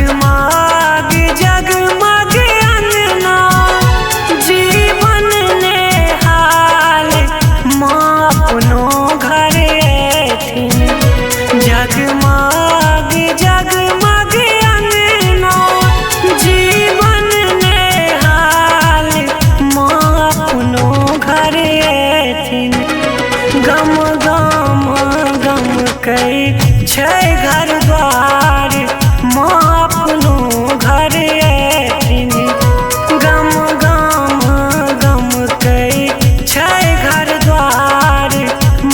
जगमग जगमग अंगना जीवन ने हाल माँ अपनो घर एथिन। जगमग जगमग अंगना जीवन ने हाल माँ अपनो घर एथिन। गम गम गम कई छै घर द्वार माँ अपनो घर एथिन। गम गम गम कई छै घर द्वार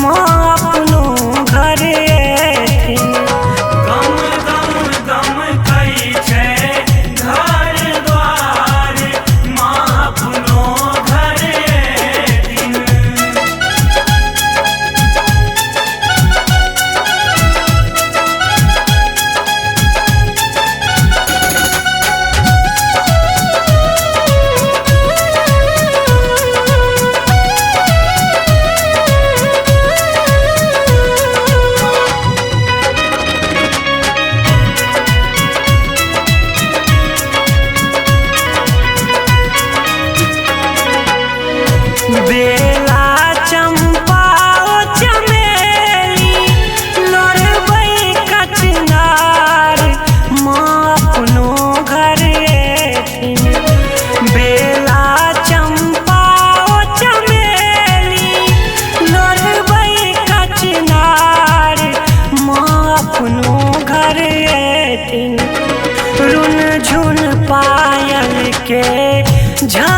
माँ अपनो घर एथिन। गम गम गम कई छै घर द्वार माँ अपनो घर एथिन। बेला चंपा ओ चमेली लोरबै कचनार माँ अपनो घर एथिन। बेला चंपा ओ चमेली लोरबै कचनार माँ अपनो घर एथिन। रुन झुन पायल के झा